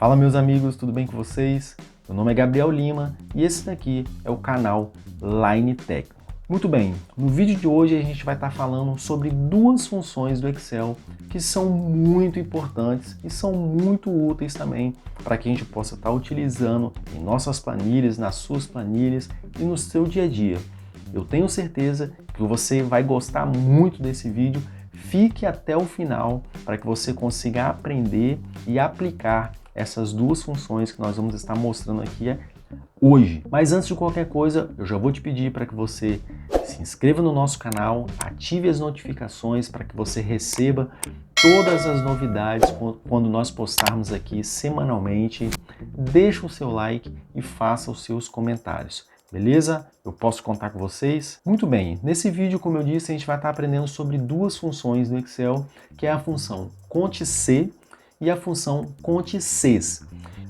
Fala meus amigos, tudo bem com vocês? Meu nome é Gabriel Lima e esse daqui é o canal Line Técnico. Muito bem, no vídeo de hoje a gente vai estar falando sobre duas funções do Excel que são muito importantes e são muito úteis também para que a gente possa estar utilizando em nossas planilhas, nas suas planilhas e no seu dia a dia. Eu tenho certeza que você vai gostar muito desse vídeo. Fique até o final para que você consiga aprender e aplicar essas duas funções que nós vamos estar mostrando aqui hoje. Mas antes de qualquer coisa, eu já vou te pedir para que você se inscreva no nosso canal, ative as notificações para que você receba todas as novidades quando nós postarmos aqui semanalmente. Deixe o seu like e faça os seus comentários. Beleza? Eu posso contar com vocês? Muito bem, nesse vídeo, como eu disse, a gente vai estar aprendendo sobre duas funções do Excel, que é a função Conte-C e a função Conte-Cs.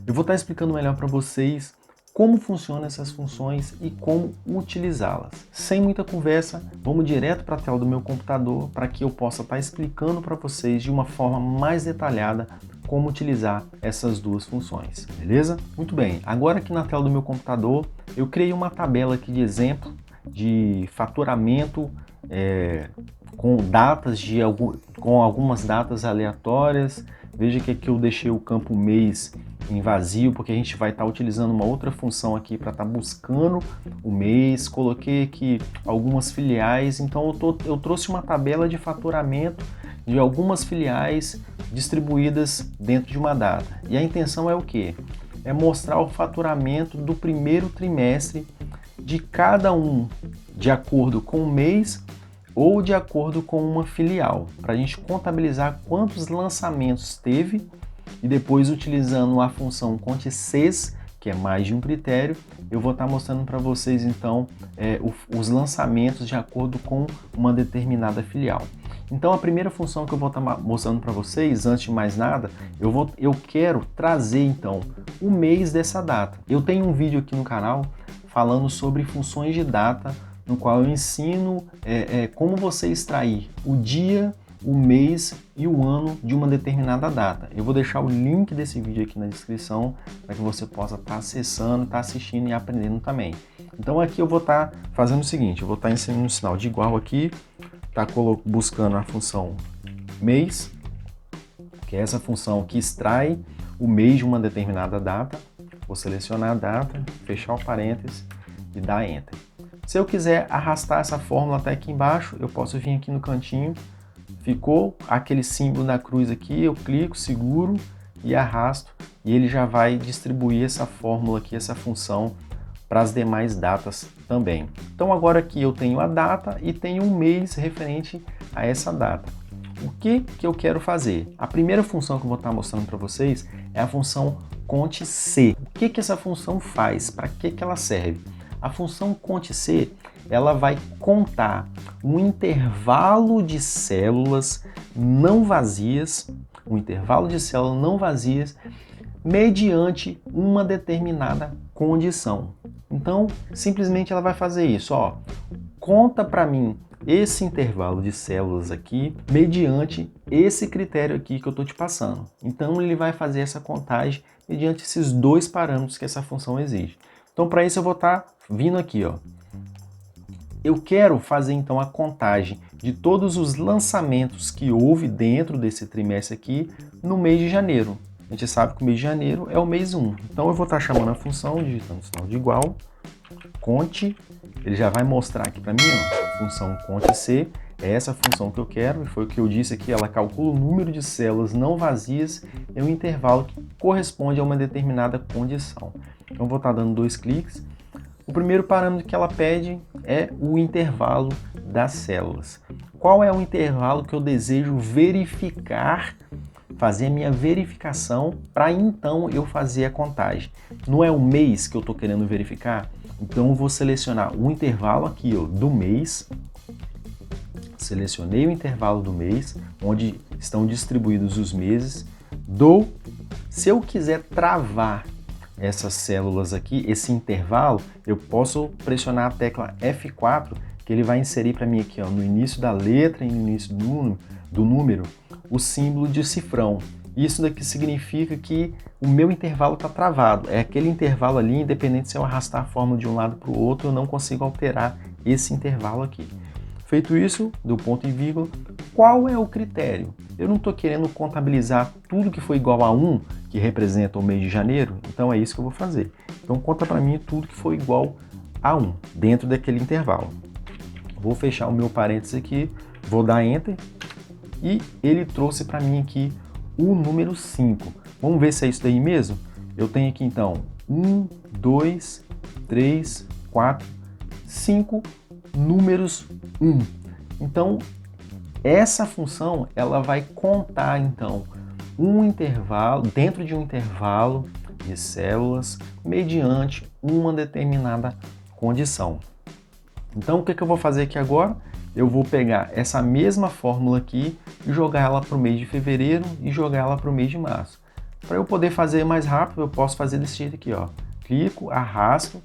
Eu vou estar explicando melhor para vocês como funcionam essas funções e como utilizá-las. Sem muita conversa, vamos direto para a tela do meu computador para que eu possa estar explicando para vocês de uma forma mais detalhada como utilizar essas duas funções, beleza? Muito bem, agora aqui na tela do meu computador, eu criei uma tabela aqui de exemplo de faturamento com algumas datas aleatórias. Veja que aqui eu deixei o campo mês em vazio, porque a gente vai estar utilizando uma outra função aqui para estar buscando o mês. Coloquei aqui algumas filiais, então eu trouxe uma tabela de faturamento de algumas filiais distribuídas dentro de uma data. E a intenção é o quê? É mostrar o faturamento do primeiro trimestre de cada um, de acordo com o mês ou de acordo com uma filial, para a gente contabilizar quantos lançamentos teve e depois, utilizando a função Conte-Cs, que é mais de um critério, eu vou estar mostrando para vocês então os lançamentos de acordo com uma determinada filial. Então a primeira função que eu vou estar mostrando para vocês, antes de mais nada, eu quero trazer então o mês dessa data. Eu tenho um vídeo aqui no canal falando sobre funções de data, no qual eu ensino como você extrair o dia, o mês e o ano de uma determinada data. Eu vou deixar o link desse vídeo aqui na descrição para que você possa estar acessando, estar assistindo e aprendendo também. Então aqui eu vou estar fazendo o seguinte, eu vou estar inserando um sinal de igual aqui, tá buscando a função mês, que é essa função que extrai o mês de uma determinada data. Vou selecionar a data, fechar o parênteses e dar Enter. Se eu quiser arrastar essa fórmula até aqui embaixo, eu posso vir aqui no cantinho, ficou aquele símbolo da cruz aqui, eu clico, seguro e arrasto, e ele já vai distribuir essa fórmula aqui, essa função, para as demais datas também. Então agora aqui eu tenho a data e tenho um mês referente a essa data. O que eu quero fazer? A primeira função que eu vou estar mostrando para vocês é a função Conte-C. O que essa função faz? Para que ela serve? A função Conte-C, ela vai contar um intervalo de células não vazias, mediante uma determinada condição. Então, simplesmente ela vai fazer isso, ó. Conta para mim esse intervalo de células aqui, mediante esse critério aqui que eu estou te passando. Então, ele vai fazer essa contagem mediante esses dois parâmetros que essa função exige. Então, para isso eu vou estar vindo aqui, ó. Eu quero fazer então a contagem de todos os lançamentos que houve dentro desse trimestre aqui no mês de janeiro. A gente sabe que o mês de janeiro é o mês 1. Então eu vou estar chamando a função, digitando o sinal de igual, conte, ele já vai mostrar aqui para mim, ó, a função Conte-C, é essa função que eu quero, e foi o que eu disse aqui, ela calcula o número de células não vazias em um intervalo que corresponde a uma determinada condição. Então eu vou estar dando 2 cliques. O primeiro parâmetro que ela pede é o intervalo das células. Qual é o intervalo que eu desejo verificar, fazer a minha verificação, para então eu fazer a contagem? Não é o mês que eu estou querendo verificar? Então eu vou selecionar o intervalo aqui, ó, do mês. Selecionei o intervalo do mês, onde estão distribuídos os meses. Se eu quiser travar essas células aqui, esse intervalo, eu posso pressionar a tecla F4, que ele vai inserir para mim aqui, ó, no início da letra e no início do número, o símbolo de cifrão. Isso daqui significa que o meu intervalo está travado. É aquele intervalo ali, independente se eu arrastar a fórmula de um lado para o outro, eu não consigo alterar esse intervalo aqui. Feito isso, do ponto e vírgula, qual é o critério? Eu não estou querendo contabilizar tudo que foi igual a 1, que representa o mês de janeiro, então é isso que eu vou fazer. Então conta para mim tudo que foi igual a 1, dentro daquele intervalo. Vou fechar o meu parênteses aqui, vou dar Enter, e ele trouxe para mim aqui o número 5. Vamos ver se é isso daí mesmo? Eu tenho aqui então 1, 2, 3, 4, 5 números 1. Então, essa função ela vai contar então um intervalo, dentro de um intervalo de células, mediante uma determinada condição. Então, o que eu vou fazer aqui agora? Eu vou pegar essa mesma fórmula aqui e jogar ela para o mês de fevereiro e jogar ela para o mês de março. Para eu poder fazer mais rápido, eu posso fazer desse jeito aqui, ó. Clico, arrasto.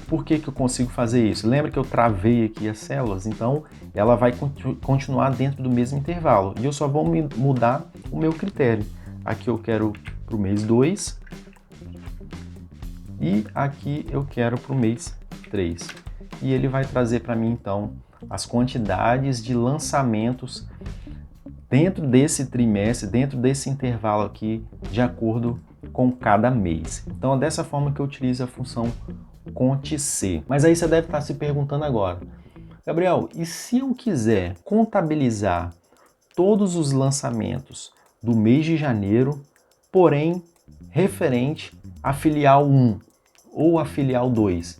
Por que eu consigo fazer isso? Lembra que eu travei aqui as células? Então, ela vai continuar dentro do mesmo intervalo. E eu só vou mudar o meu critério. Aqui eu quero para o mês 2 e aqui eu quero para o mês 3. E ele vai trazer para mim, então, as quantidades de lançamentos dentro desse trimestre, dentro desse intervalo aqui, de acordo com cada mês. Então é dessa forma que eu utilizo a função CONT-C. Mas aí você deve estar se perguntando agora, Gabriel, e se eu quiser contabilizar todos os lançamentos do mês de janeiro, porém referente à filial 1 ou à filial 2?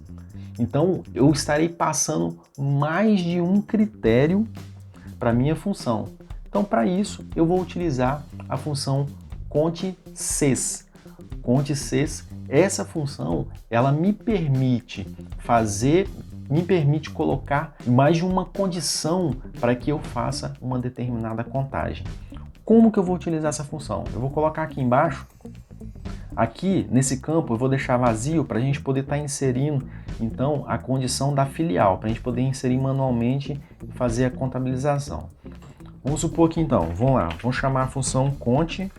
Então, eu estarei passando mais de um critério para minha função. Então, para isso, eu vou utilizar a função CONT-CES. CONT-CES, essa função, ela me permite colocar mais de uma condição para que eu faça uma determinada contagem. Como que eu vou utilizar essa função? Eu vou colocar aqui embaixo. Aqui, nesse campo, eu vou deixar vazio para a gente poder estar inserindo, então, a condição da filial, para a gente poder inserir manualmente e fazer a contabilização. Vamos supor que, então, vamos lá, vamos chamar a função CONT,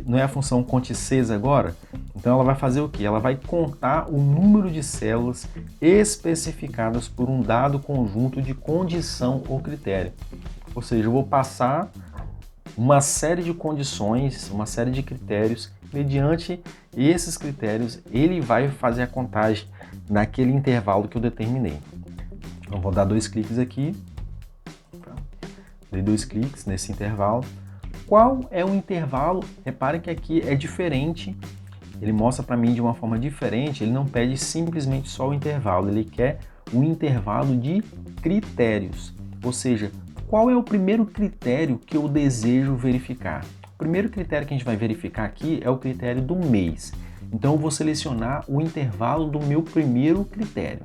não é a função CONT-CES agora? Então, ela vai fazer o quê? Ela vai contar o número de células especificadas por um dado conjunto de condição ou critério. Ou seja, eu vou passar uma série de condições, uma série de critérios, mediante esses critérios ele vai fazer a contagem naquele intervalo que eu determinei. Então vou dar 2 cliques aqui, dei 2 cliques nesse intervalo. Qual é o intervalo? Repare que aqui é diferente, ele mostra para mim de uma forma diferente, ele não pede simplesmente só o intervalo, ele quer um intervalo de critérios, ou seja, qual é o primeiro critério que eu desejo verificar? O primeiro critério que a gente vai verificar aqui é o critério do mês. Então, eu vou selecionar o intervalo do meu primeiro critério.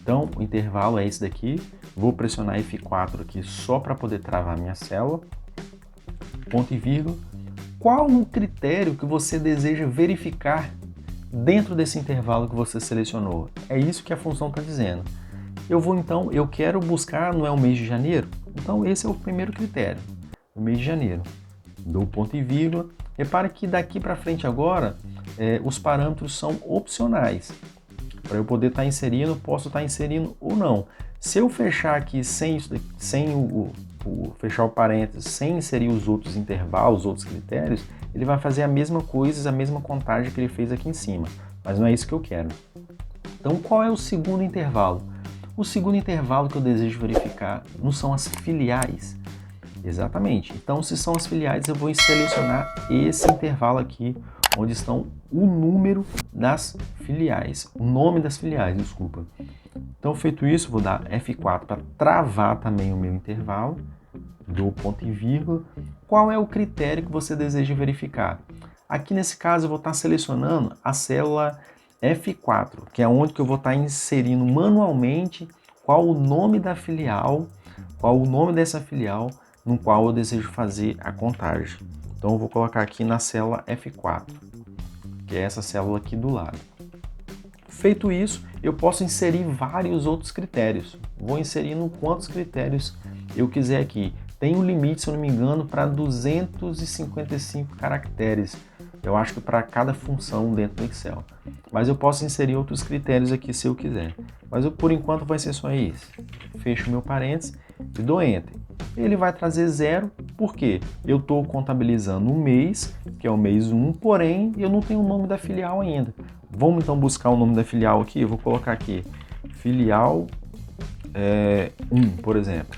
Então, o intervalo é esse daqui. Vou pressionar F4 aqui só para poder travar minha célula. Ponto e vírgula. Qual o critério que você deseja verificar dentro desse intervalo que você selecionou? É isso que a função está dizendo. Eu quero buscar, não é o mês de janeiro? Então esse é o primeiro critério, o mês de janeiro. Dou ponto e vírgula. Repare que daqui para frente agora, os parâmetros são opcionais. Para eu poder estar inserindo, posso estar inserindo ou não. Se eu fechar aqui sem fechar o parênteses, sem inserir os outros intervalos, os outros critérios, ele vai fazer a mesma coisa, a mesma contagem que ele fez aqui em cima. Mas não é isso que eu quero. Então qual é o segundo intervalo? O segundo intervalo que eu desejo verificar não são as filiais. Exatamente. Então, se são as filiais, eu vou selecionar esse intervalo aqui, onde estão o número das filiais, o nome das filiais, desculpa. Então, feito isso, vou dar F4 para travar também o meu intervalo, dou ponto e vírgula. Qual é o critério que você deseja verificar? Aqui nesse caso, eu vou estar selecionando a célula F4, que é onde que eu vou estar inserindo manualmente qual o nome da filial, qual o nome dessa filial no qual eu desejo fazer a contagem. Então eu vou colocar aqui na célula F4, que é essa célula aqui do lado. Feito isso, eu posso inserir vários outros critérios. Vou inserindo quantos critérios eu quiser aqui. tem um limite, se eu não me engano, para 255 caracteres. Eu acho que para cada função dentro do Excel. Mas eu posso inserir outros critérios aqui se eu quiser. Mas por enquanto vai ser só isso. Fecho meu parênteses e dou Enter. Ele vai trazer 0, porque eu estou contabilizando um mês, que é o mês 1, porém eu não tenho o nome da filial ainda. Vamos então buscar o nome da filial aqui. Eu vou colocar aqui filial 1, por exemplo.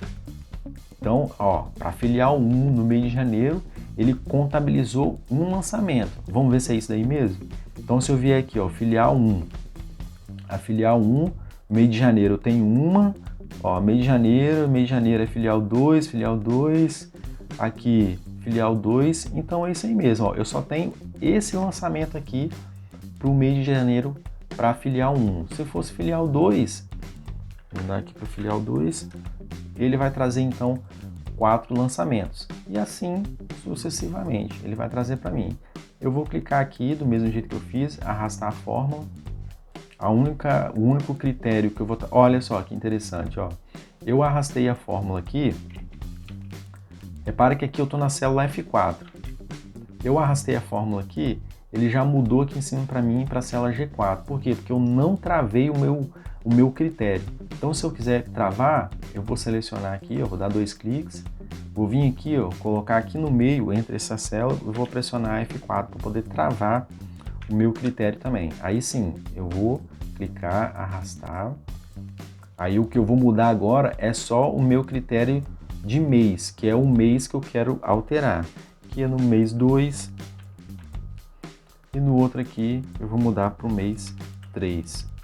Então, para filial 1 no mês de janeiro, ele contabilizou um lançamento. Vamos ver se é isso daí mesmo? Então, se eu vier aqui, filial 1. A filial 1, mês de janeiro eu tenho uma. Mês de janeiro é filial 2, aqui filial 2. Então, é isso aí mesmo. Eu só tenho esse lançamento aqui para o mês de janeiro para a filial 1. Se fosse filial 2, vou dar aqui para filial 2, ele vai trazer então 4 lançamentos e assim sucessivamente ele vai trazer para mim. Eu vou clicar aqui do mesmo jeito que eu fiz, arrastar a fórmula. O único critério que eu vou... Olha só que interessante, eu arrastei a fórmula aqui. Repara que aqui eu estou na célula F4. Eu arrastei a fórmula aqui, ele já mudou aqui em cima para mim para a célula G4. Por quê? Porque eu não travei o meu critério. Então, se eu quiser travar, eu vou selecionar aqui, eu vou dar 2 cliques, vou vir aqui, colocar aqui no meio, entre essa célula, eu vou pressionar F4 para poder travar o meu critério também. Aí sim, eu vou clicar, arrastar. Aí o que eu vou mudar agora é só o meu critério de mês, que é o mês que eu quero alterar. Aqui é no mês 2 e no outro aqui eu vou mudar para o mês 3.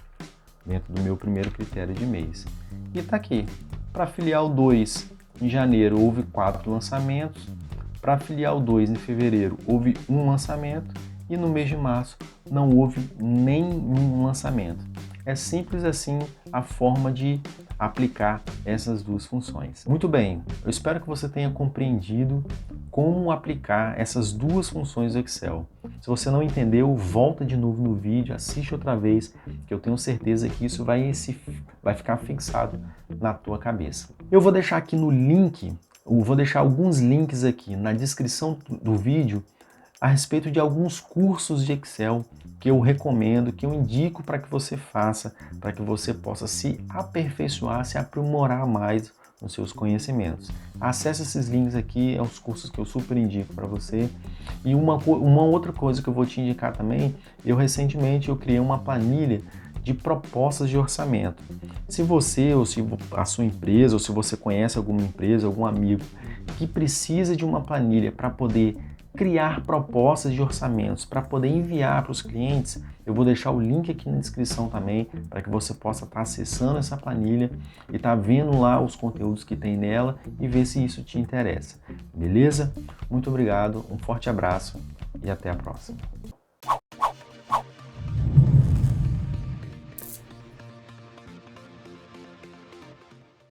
Dentro do meu primeiro critério de mês. E está aqui. Para filial 2, em janeiro, houve 4 lançamentos. Para filial 2, em fevereiro, houve 1 lançamento. E no mês de março, não houve nenhum lançamento. É simples assim a forma de aplicar essas duas funções. Muito bem, eu espero que você tenha compreendido como aplicar essas duas funções do Excel. Se você não entendeu, volta de novo no vídeo, assiste outra vez, que eu tenho certeza que isso vai ficar fixado na tua cabeça. Eu vou deixar aqui no link, vou deixar alguns links aqui na descrição do vídeo a respeito de alguns cursos de Excel que eu recomendo, que eu indico para que você faça, para que você possa se aperfeiçoar, se aprimorar mais nos seus conhecimentos. Acesse esses links aqui, é os cursos que eu super indico para você. E uma outra coisa que eu vou te indicar também, recentemente eu criei uma planilha de propostas de orçamento. Se você, ou se a sua empresa, ou se você conhece alguma empresa, algum amigo que precisa de uma planilha para poder criar propostas de orçamentos, para poder enviar para os clientes, eu vou deixar o link aqui na descrição também, para que você possa estar acessando essa planilha e estar vendo lá os conteúdos que tem nela e ver se isso te interessa. Beleza? Muito obrigado, um forte abraço e até a próxima.